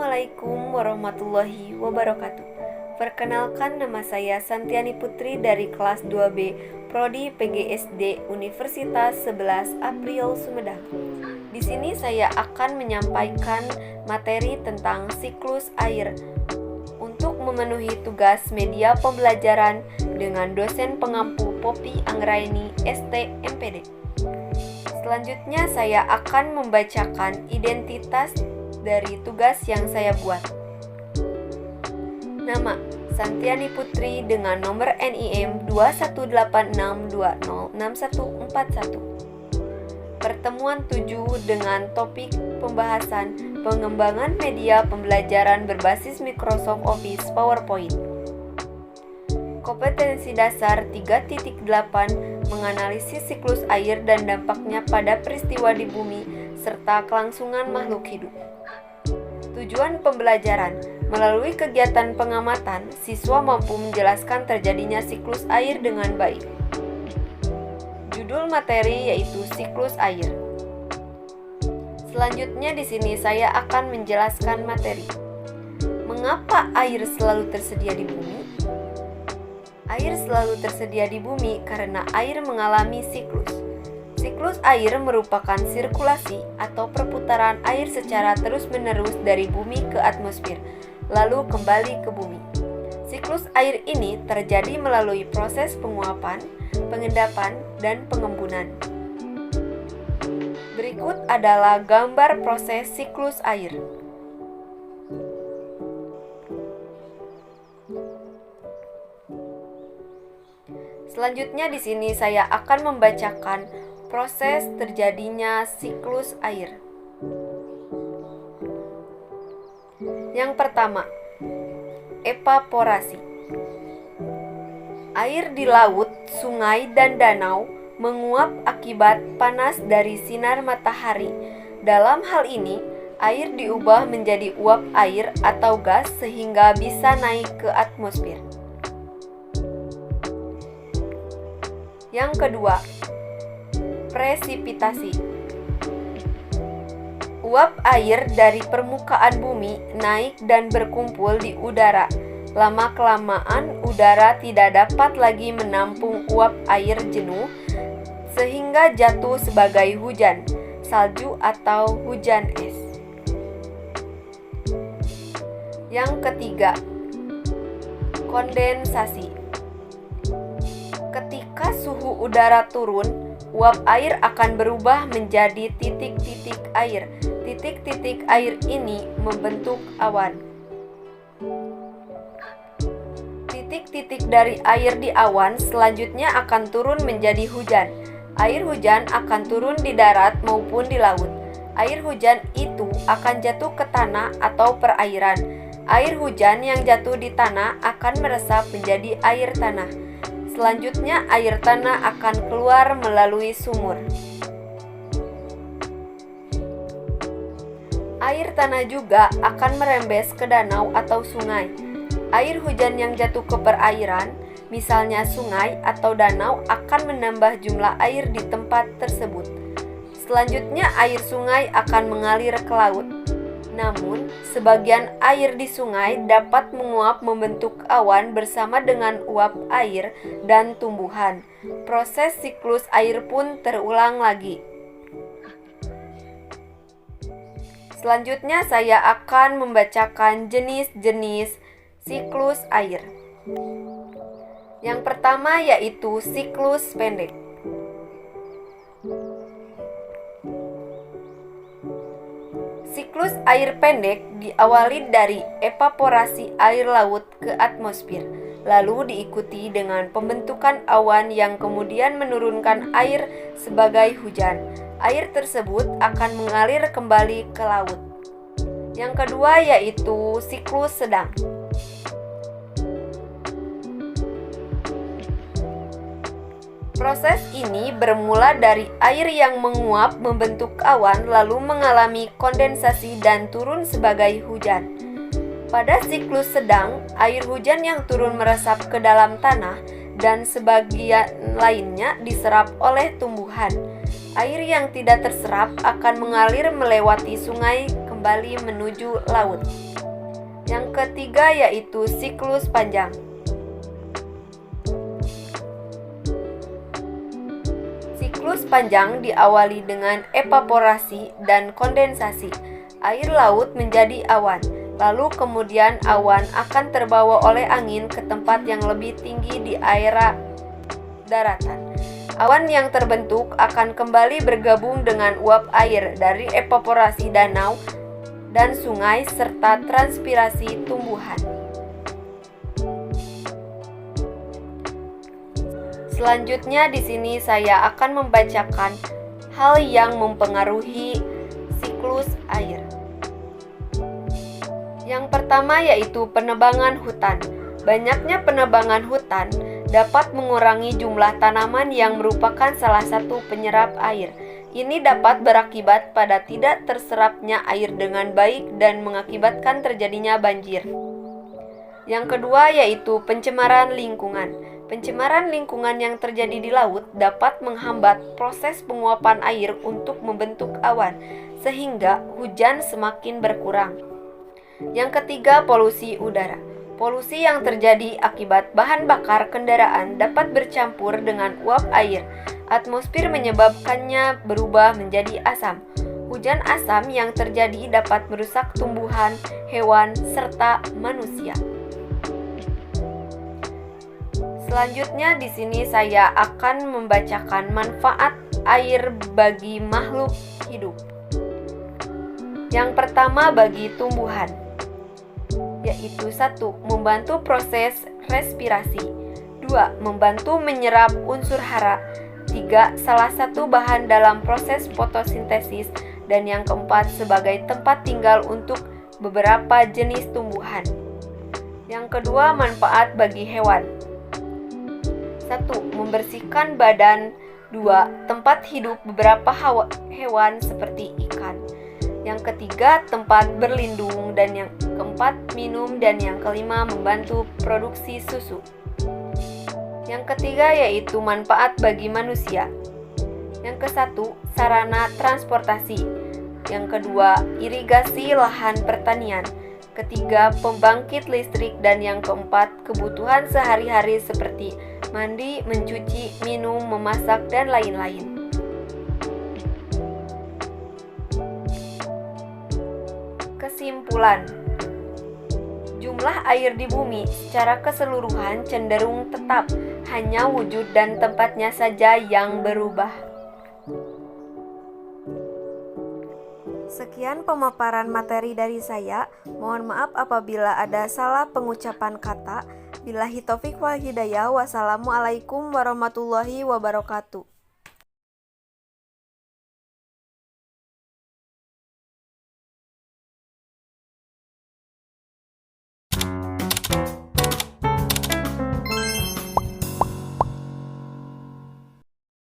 Assalamualaikum warahmatullahi wabarakatuh. Perkenalkan, nama saya Santiani Putri dari kelas 2B Prodi PGSD Universitas 11 April Sumedang. Di sini saya akan menyampaikan materi tentang siklus air untuk memenuhi tugas media pembelajaran dengan dosen pengampu Poppy Anggraini ST MPD. Selanjutnya saya akan membacakan identitas dari tugas yang saya buat. Nama: Santiani Putri dengan nomor NIM 2186206141. Pertemuan 7 dengan topik pembahasan pengembangan media pembelajaran berbasis Microsoft Office PowerPoint. Kompetensi dasar 3.8 menganalisis siklus air dan dampaknya pada peristiwa di bumi serta kelangsungan makhluk hidup. Tujuan pembelajaran: melalui kegiatan pengamatan, siswa mampu menjelaskan terjadinya siklus air dengan baik. Judul materi yaitu siklus air. Selanjutnya di sini saya akan menjelaskan materi. Mengapa air selalu tersedia di bumi? Air selalu tersedia di bumi karena air mengalami siklus. Siklus air merupakan sirkulasi atau perputaran air secara terus-menerus dari bumi ke atmosfer, lalu kembali ke bumi. Siklus air ini terjadi melalui proses penguapan, pengendapan, dan pengembunan. Berikut adalah gambar proses siklus air. Selanjutnya di sini saya akan membacakan proses terjadinya siklus air. Yang pertama, evaporasi. Air di laut, sungai, dan danau menguap akibat panas dari sinar matahari. Dalam hal ini, air diubah menjadi uap air atau gas sehingga bisa naik ke atmosfer. Yang kedua, presipitasi. Uap air dari permukaan bumi naik dan berkumpul di udara. Lama-kelamaan udara tidak dapat lagi menampung uap air jenuh sehingga jatuh sebagai hujan, salju atau hujan es. Yang ketiga, kondensasi. Ketika suhu udara turun, uap air akan berubah menjadi titik-titik air. Titik-titik air ini membentuk awan. Titik-titik dari air di awan selanjutnya akan turun menjadi hujan. Air hujan akan turun di darat maupun di laut. Air hujan itu akan jatuh ke tanah atau perairan. Air hujan yang jatuh di tanah akan meresap menjadi air tanah. Selanjutnya air tanah akan keluar melalui sumur. Air tanah juga akan merembes ke danau atau sungai. Air hujan yang jatuh ke perairan, misalnya sungai atau danau, akan menambah jumlah air di tempat tersebut. Selanjutnya air sungai akan mengalir ke laut. Namun, sebagian air di sungai dapat menguap membentuk awan bersama dengan uap air dan tumbuhan. Proses siklus air pun terulang lagi. Selanjutnya saya akan membacakan jenis-jenis siklus air. Yang pertama yaitu siklus pendek. Siklus air pendek diawali dari evaporasi air laut ke atmosfer, lalu diikuti dengan pembentukan awan yang kemudian menurunkan air sebagai hujan. Air tersebut akan mengalir kembali ke laut. Yang kedua yaitu siklus sedang. Proses ini bermula dari air yang menguap membentuk awan lalu mengalami kondensasi dan turun sebagai hujan. Pada siklus sedang, air hujan yang turun meresap ke dalam tanah dan sebagian lainnya diserap oleh tumbuhan. Air yang tidak terserap akan mengalir melewati sungai kembali kembali menuju laut. Yang ketiga yaitu siklus panjang. Siklus panjang diawali dengan evaporasi dan kondensasi. Air laut menjadi awan, lalu kemudian awan akan terbawa oleh angin ke tempat yang lebih tinggi di area daratan. Awan yang terbentuk akan kembali bergabung dengan uap air dari evaporasi danau dan sungai serta transpirasi tumbuhan. Selanjutnya di sini saya akan membacakan hal yang mempengaruhi siklus air. Yang pertama yaitu penebangan hutan. Banyaknya penebangan hutan dapat mengurangi jumlah tanaman yang merupakan salah satu penyerap air. Ini dapat berakibat pada tidak terserapnya air dengan baik dan mengakibatkan terjadinya banjir. Yang kedua yaitu pencemaran lingkungan. Pencemaran lingkungan yang terjadi di laut dapat menghambat proses penguapan air untuk membentuk awan, sehingga hujan semakin berkurang. Yang ketiga, polusi udara. Polusi yang terjadi akibat bahan bakar kendaraan dapat bercampur dengan uap air. Atmosfer menyebabkannya berubah menjadi asam. Hujan asam yang terjadi dapat merusak tumbuhan, hewan, serta manusia. Selanjutnya di sini saya akan membacakan manfaat air bagi makhluk hidup. Yang pertama bagi tumbuhan, yaitu 1. Membantu proses respirasi. 2. Membantu menyerap unsur hara. 3. Salah satu bahan dalam proses fotosintesis. Dan yang keempat sebagai tempat tinggal untuk beberapa jenis tumbuhan. Yang kedua, manfaat bagi hewan. 1. Membersihkan badan. 2. Tempat hidup beberapa hewan seperti ikan. Yang ketiga, tempat berlindung. Dan yang keempat, minum. Dan yang kelima, membantu produksi susu. Yang ketiga yaitu manfaat bagi manusia. Yang kesatu, sarana transportasi. Yang kedua, irigasi lahan pertanian. Ketiga, pembangkit listrik. Dan yang keempat, kebutuhan sehari-hari seperti mandi, mencuci, minum, memasak, dan lain-lain. Kesimpulan, jumlah air di bumi secara keseluruhan cenderung tetap, hanya wujud dan tempatnya saja yang berubah. Sekian pemaparan materi dari saya. Mohon maaf apabila ada salah pengucapan kata. Billahi taufik wal hidayah. Wassalamualaikum warahmatullahi wabarakatuh.